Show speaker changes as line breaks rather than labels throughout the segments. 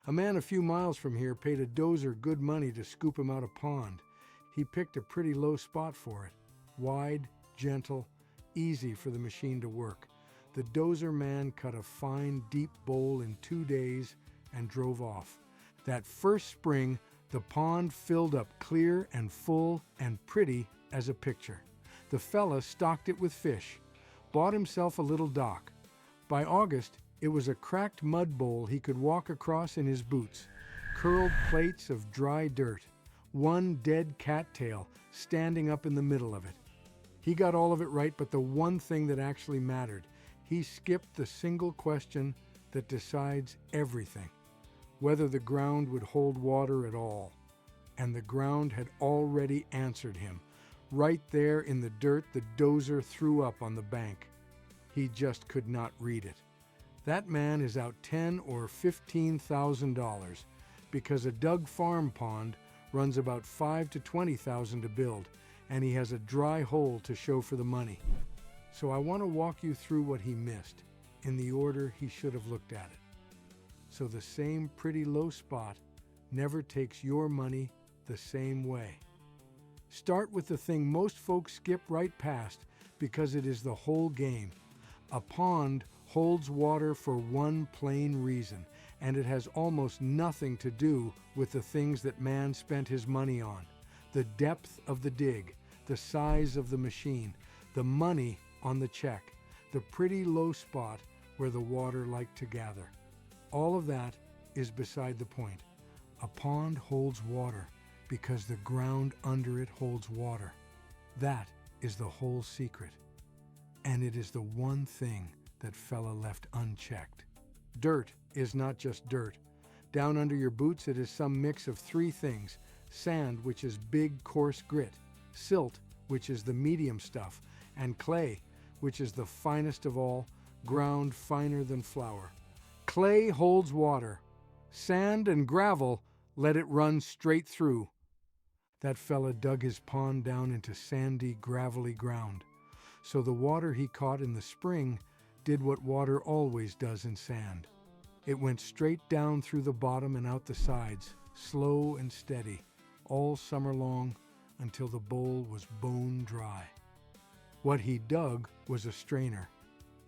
A man a few miles from here paid a dozer good money to scoop him out a pond. He picked a pretty low spot for it. Wide, gentle, easy for the machine to work. The dozer man cut a fine, deep bowl in 2 days and drove off. That first spring, the pond filled up clear and full and pretty as a picture. The fella stocked it with fish, bought himself a little dock. By August, it was a cracked mud bowl he could walk across in his boots, curled plates of dry dirt, one dead cattail standing up in the middle of it. He got all of it right, but the one thing that actually mattered, he skipped the single question that decides everything, whether the ground would hold water at all. And the ground had already answered him. Right there in the dirt, the dozer threw up on the bank. He just could not read it. That man is out $10,000 or $15,000 because a dug farm pond runs about $5,000 to $20,000 to build, and he has a dry hole to show for the money. So I want to walk you through what he missed in the order he should have looked at it. So the same pretty low spot never takes your money the same way. Start with the thing most folks skip right past because it is the whole game. A pond holds water for one plain reason, and it has almost nothing to do with the things that man spent his money on. The depth of the dig, the size of the machine, the money on the check, the pretty low spot where the water liked to gather. All of that is beside the point. A pond holds water because the ground under it holds water. That is the whole secret. And it is the one thing that fella left unchecked. Dirt is not just dirt. Down under your boots it is some mix of three things: sand, which is big, coarse grit; silt, which is the medium stuff; and clay, which is the finest of all, ground finer than flour. Clay holds water. Sand and gravel let it run straight through. That fella dug his pond down into sandy, gravelly ground. So the water he caught in the spring did what water always does in sand. It went straight down through the bottom and out the sides, slow and steady, all summer long until the bowl was bone dry. What he dug was a strainer,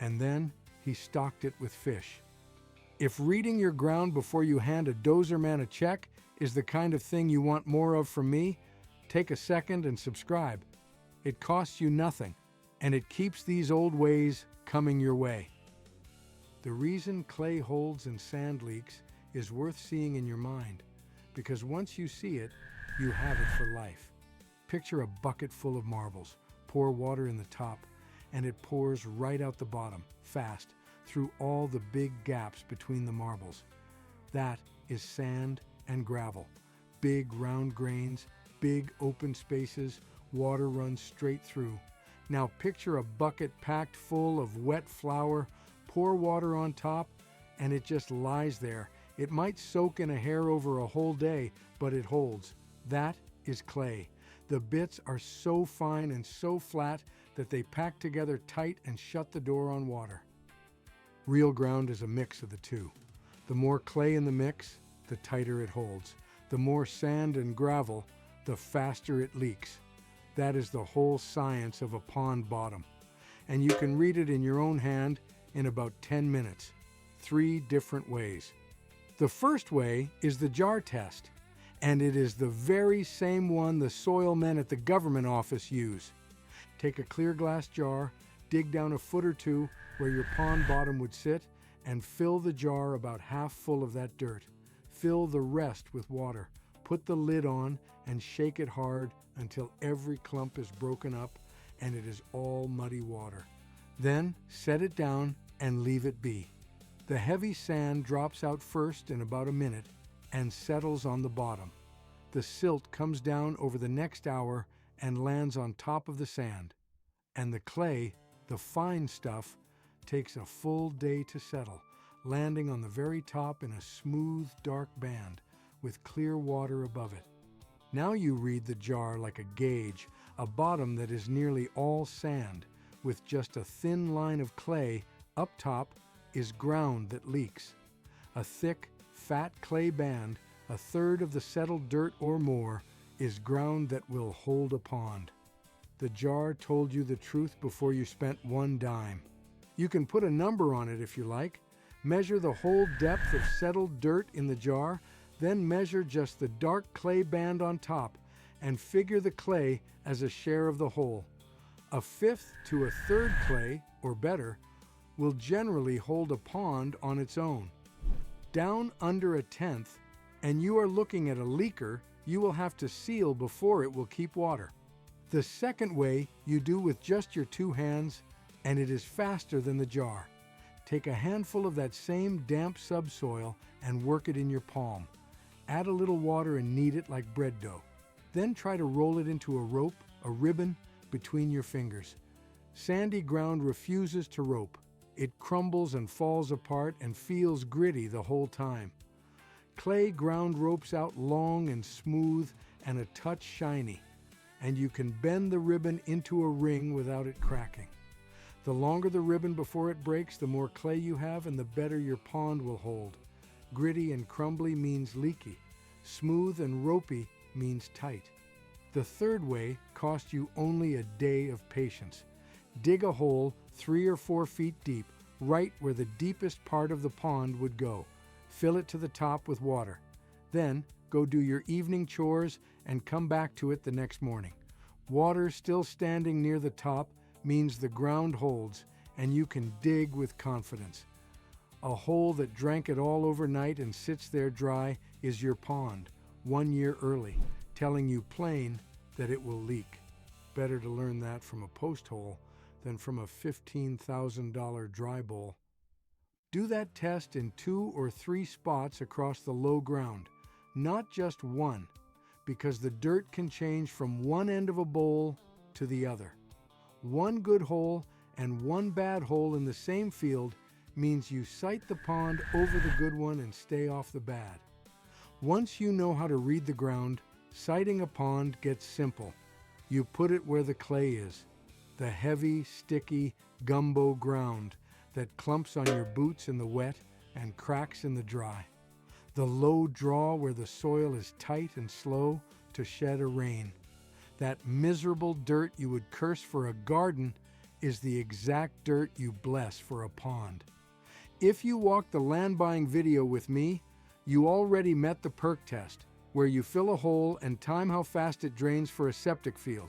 and then he stocked it with fish. If reading your ground before you hand a dozer man a check is the kind of thing you want more of from me, take a second and subscribe. It costs you nothing, and it keeps these old ways coming your way. The reason clay holds and sand leaks is worth seeing in your mind, because once you see it, you have it for life. Picture a bucket full of marbles, pour water in the top, and it pours right out the bottom, fast, through all the big gaps between the marbles. That is sand and gravel. Big round grains, big open spaces, water runs straight through. Now picture a bucket packed full of wet flour, pour water on top, and it just lies there. It might soak in a hair over a whole day, but it holds. That is clay. The bits are so fine and so flat that they pack together tight and shut the door on water. Real ground is a mix of the two. The more clay in the mix, the tighter it holds. The more sand and gravel, the faster it leaks. That is the whole science of a pond bottom. And you can read it in your own hand in about 10 minutes. 3 different ways. The first way is the jar test, and it is the very same one the soil men at the government office use. Take a clear glass jar, dig down a foot or two where your pond bottom would sit, and fill the jar about half full of that dirt. Fill the rest with water. Put the lid on and shake it hard until every clump is broken up and it is all muddy water. Then set it down and leave it be. The heavy sand drops out first in about a minute and settles on the bottom. The silt comes down over the next hour and lands on top of the sand. And the clay, the fine stuff, takes a full day to settle, landing on the very top in a smooth, dark band with clear water above it. Now you read the jar like a gauge, a bottom that is nearly all sand, with just a thin line of clay. Up top is ground that leaks. A thick, fat clay band, a third of the settled dirt or more, is ground that will hold a pond. The jar told you the truth before you spent one dime. You can put a number on it if you like. Measure the whole depth of settled dirt in the jar, then measure just the dark clay band on top and figure the clay as a share of the whole. A fifth to a third clay, or better, will generally hold a pond on its own. Down under a tenth, and you are looking at a leaker you will have to seal before it will keep water. The second way you do with just your 2 hands, and it is faster than the jar. Take a handful of that same damp subsoil and work it in your palm. Add a little water and knead it like bread dough. Then try to roll it into a rope, a ribbon, between your fingers. Sandy ground refuses to rope. It crumbles and falls apart and feels gritty the whole time. Clay ground ropes out long and smooth and a touch shiny, and you can bend the ribbon into a ring without it cracking. The longer the ribbon before it breaks, the more clay you have and the better your pond will hold. Gritty and crumbly means leaky. Smooth and ropey means tight. The third way costs you only a day of patience. Dig a hole 3 or 4 feet deep, right where the deepest part of the pond would go. Fill it to the top with water. Then go do your evening chores and come back to it the next morning. Water still standing near the top means the ground holds and you can dig with confidence. A hole that drank it all overnight and sits there dry is your pond, 1 year early, telling you plain that it will leak. Better to learn that from a post hole than from a $15,000 dry bowl. Do that test in 2 or 3 spots across the low ground, not just one, because the dirt can change from one end of a bowl to the other. One good hole and one bad hole in the same field means you sight the pond over the good one and stay off the bad. Once you know how to read the ground, sighting a pond gets simple. You put it where the clay is, the heavy, sticky, gumbo ground that clumps on your boots in the wet and cracks in the dry. The low draw where the soil is tight and slow to shed a rain. That miserable dirt you would curse for a garden is the exact dirt you bless for a pond. If you walked the land buying video with me, you already met the perk test, where you fill a hole and time how fast it drains for a septic field.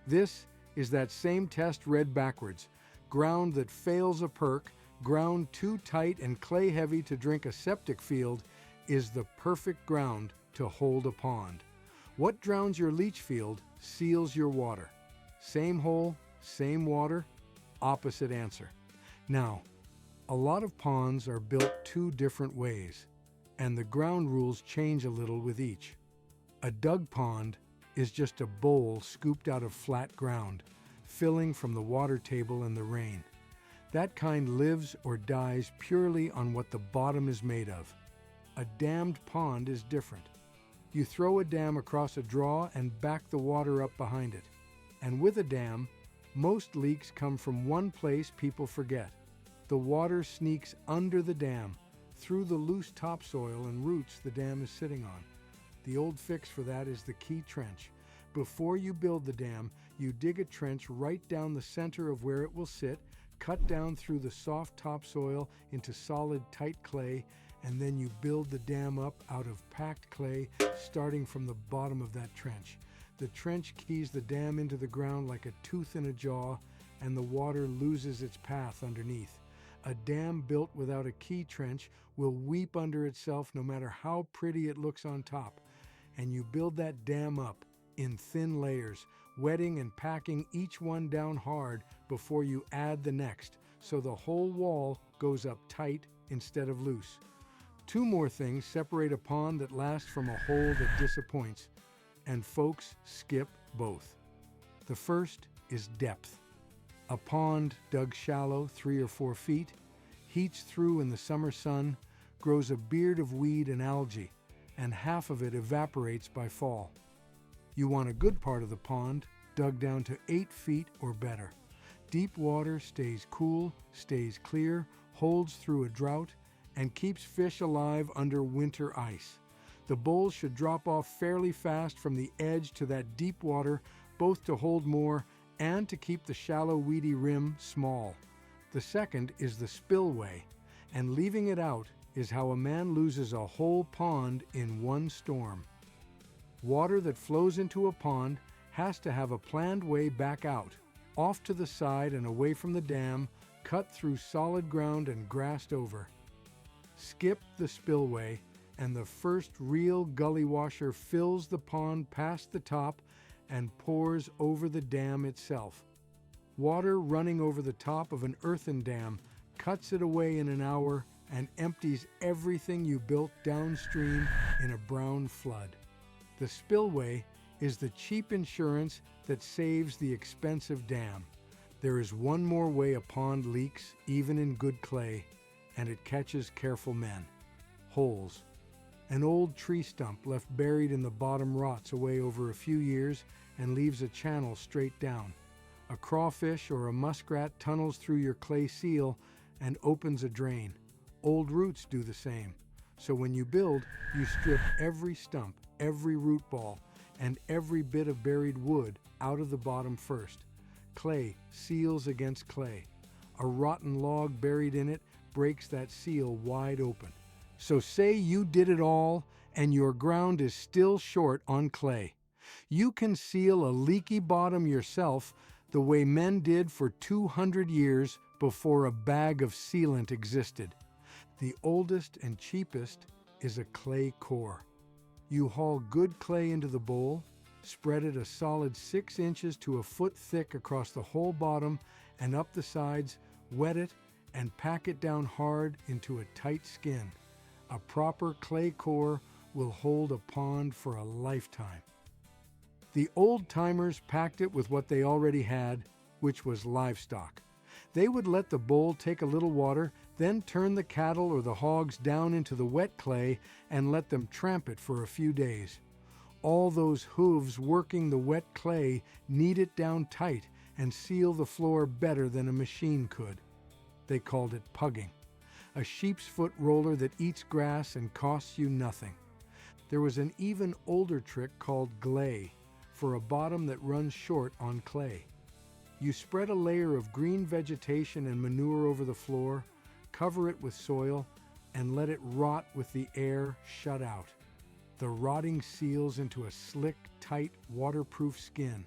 This is that same test read backwards. Ground that fails a perk, ground too tight and clay heavy to drink a septic field, is the perfect ground to hold a pond. What drowns your leach field seals your water. Same hole, same water, opposite answer. Now, a lot of ponds are built 2 different ways, and the ground rules change a little with each. A dug pond is just a bowl scooped out of flat ground, filling from the water table in the rain. That kind lives or dies purely on what the bottom is made of. A dammed pond is different. You throw a dam across a draw and back the water up behind it. And with a dam, most leaks come from one place people forget. The water sneaks under the dam, through the loose topsoil and roots the dam is sitting on. The old fix for that is the key trench. Before you build the dam, you dig a trench right down the center of where it will sit, cut down through the soft topsoil into solid, tight clay, and then you build the dam up out of packed clay, starting from the bottom of that trench. The trench keys the dam into the ground like a tooth in a jaw, and the water loses its path underneath. A dam built without a key trench will weep under itself no matter how pretty it looks on top. And you build that dam up in thin layers, wetting and packing each one down hard before you add the next, so the whole wall goes up tight instead of loose. 2 more things separate a pond that lasts from a hole that disappoints, and folks skip both. The first is depth. A pond dug shallow 3 or 4 feet, heats through in the summer sun, grows a beard of weed and algae, and half of it evaporates by fall. You want a good part of the pond dug down to 8 feet or better. Deep water stays cool, stays clear, holds through a drought, and keeps fish alive under winter ice. The bowls should drop off fairly fast from the edge to that deep water, both to hold more and to keep the shallow, weedy rim small. The second is the spillway, and leaving it out is how a man loses a whole pond in one storm. Water that flows into a pond has to have a planned way back out, off to the side and away from the dam, cut through solid ground and grassed over. Skip the spillway, and the first real gully washer fills the pond past the top and pours over the dam itself. Water running over the top of an earthen dam cuts it away in an hour and empties everything you built downstream in a brown flood. The spillway is the cheap insurance that saves the expensive dam. There is one more way a pond leaks, even in good clay, and it catches careful men. Holes. An old tree stump left buried in the bottom rots away over a few years and leaves a channel straight down. A crawfish or a muskrat tunnels through your clay seal and opens a drain. Old roots do the same. So when you build, you strip every stump, every root ball, and every bit of buried wood out of the bottom first. Clay seals against clay. A rotten log buried in it breaks that seal wide open. So say you did it all and your ground is still short on clay. You can seal a leaky bottom yourself the way men did for 200 years before a bag of sealant existed. The oldest and cheapest is a clay core. You haul good clay into the bowl, spread it a solid 6 inches to a foot thick across the whole bottom and up the sides, wet it, and pack it down hard into a tight skin. A proper clay core will hold a pond for a lifetime. The old-timers packed it with what they already had, which was livestock. They would let the bowl take a little water, then turn the cattle or the hogs down into the wet clay and let them tramp it for a few days. All those hooves working the wet clay knead it down tight and seal the floor better than a machine could. They called it pugging, a sheep's foot roller that eats grass and costs you nothing. There was an even older trick called glay, for a bottom that runs short on clay. You spread a layer of green vegetation and manure over the floor, cover it with soil, and let it rot with the air shut out. The rotting seals into a slick, tight, waterproof skin.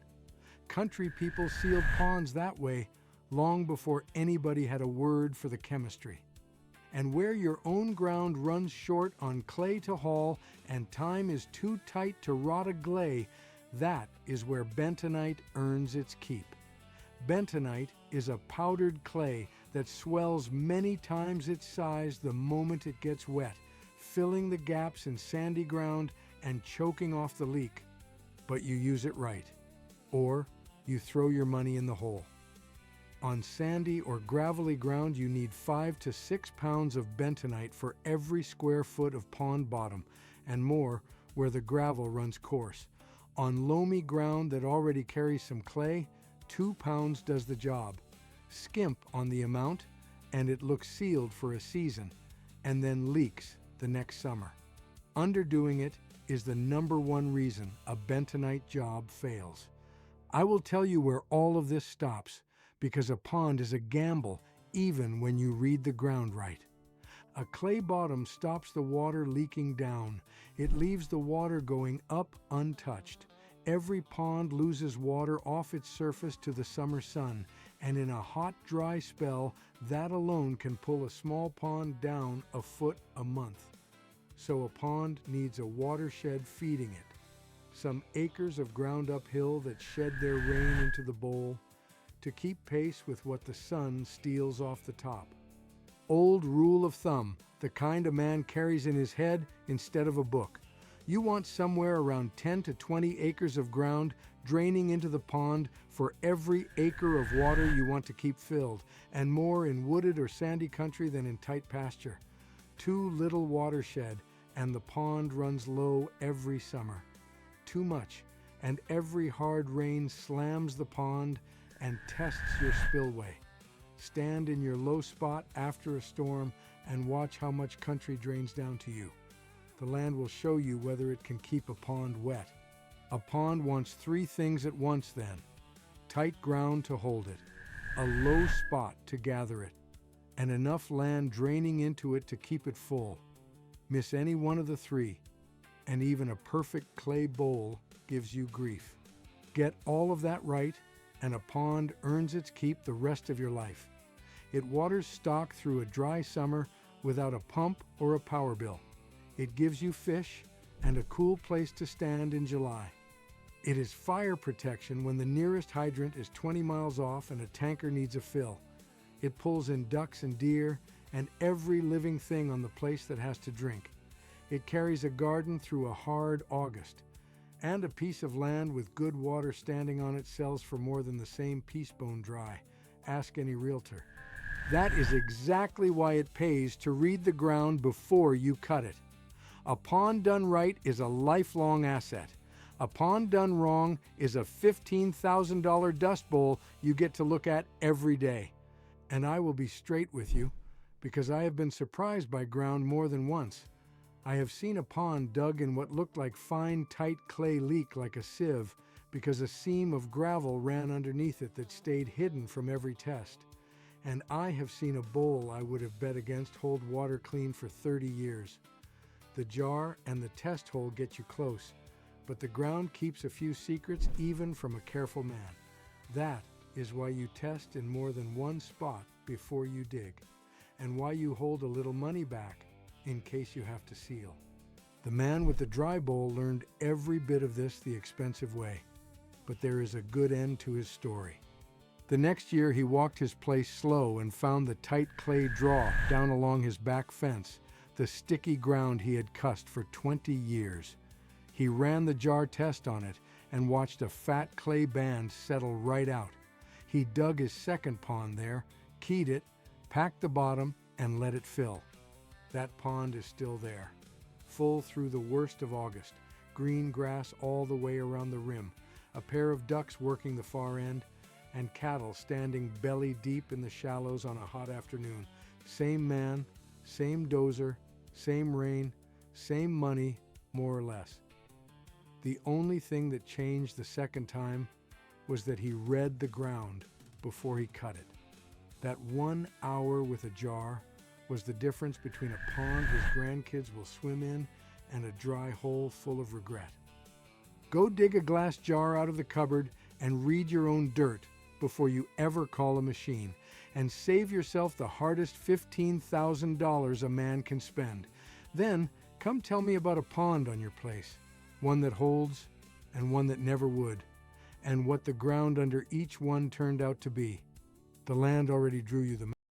Country people sealed ponds that way long before anybody had a word for the chemistry. And where your own ground runs short on clay to haul and time is too tight to rot a glay, that is where bentonite earns its keep. Bentonite is a powdered clay that swells many times its size the moment it gets wet, filling the gaps in sandy ground and choking off the leak. But you use it right, or you throw your money in the hole. On sandy or gravelly ground, you need 5 to 6 pounds of bentonite for every square foot of pond bottom, and more where the gravel runs coarse. On loamy ground that already carries some clay, 2 pounds does the job. Skimp on the amount, and it looks sealed for a season, and then leaks the next summer. Underdoing it is the #1 reason a bentonite job fails. I will tell you where all of this stops, because a pond is a gamble even when you read the ground right. A clay bottom stops the water leaking down. It leaves the water going up untouched. Every pond loses water off its surface to the summer sun, and in a hot, dry spell, that alone can pull a small pond down a foot a month. So a pond needs a watershed feeding it. Some acres of ground uphill that shed their rain into the bowl to keep pace with what the sun steals off the top. Old rule of thumb, the kind a man carries in his head instead of a book. You want somewhere around 10 to 20 acres of ground draining into the pond for every acre of water you want to keep filled, and more in wooded or sandy country than in tight pasture. Too little watershed, and the pond runs low every summer. Too much, and every hard rain slams the pond and tests your spillway. Stand in your low spot after a storm and watch how much country drains down to you. The land will show you whether it can keep a pond wet. A pond wants three things at once then: tight ground to hold it, a low spot to gather it, and enough land draining into it to keep it full. Miss any one of the three, and even a perfect clay bowl gives you grief. Get all of that right, and a pond earns its keep the rest of your life. It waters stock through a dry summer without a pump or a power bill. It gives you fish and a cool place to stand in July. It is fire protection when the nearest hydrant is 20 miles off and a tanker needs a fill. It pulls in ducks and deer and every living thing on the place that has to drink. It carries a garden through a hard August, and a piece of land with good water standing on it sells for more than the same piece-bone dry. Ask any realtor. That is exactly why it pays to read the ground before you cut it. A pond done right is a lifelong asset. A pond done wrong is a $15,000 dust bowl you get to look at every day. And I will be straight with you, because I have been surprised by ground more than once. I have seen a pond dug in what looked like fine, tight clay leak like a sieve because a seam of gravel ran underneath it that stayed hidden from every test. And I have seen a bowl I would have bet against hold water clean for 30 years. The jar and the test hole get you close, but the ground keeps a few secrets even from a careful man. That is why you test in more than one spot before you dig, and why you hold a little money back in case you have to seal. The man with the dry bowl learned every bit of this the expensive way, but there is a good end to his story. The next year he walked his place slow and found the tight clay draw down along his back fence, the sticky ground he had cussed for 20 years. He ran the jar test on it and watched a fat clay band settle right out. He dug his second pond there, keyed it, packed the bottom, and let it fill. That pond is still there, full through the worst of August, green grass all the way around the rim, a pair of ducks working the far end, and cattle standing belly deep in the shallows on a hot afternoon. Same man, same dozer, same rain, same money, more or less. The only thing that changed the second time was that he read the ground before he cut it. That 1 hour with a jar was the difference between a pond his grandkids will swim in and a dry hole full of regret. Go dig a glass jar out of the cupboard and read your own dirt before you ever call a machine, and save yourself the hardest $15,000 a man can spend. Then come tell me about a pond on your place, one that holds and one that never would, and what the ground under each one turned out to be. The land already drew you the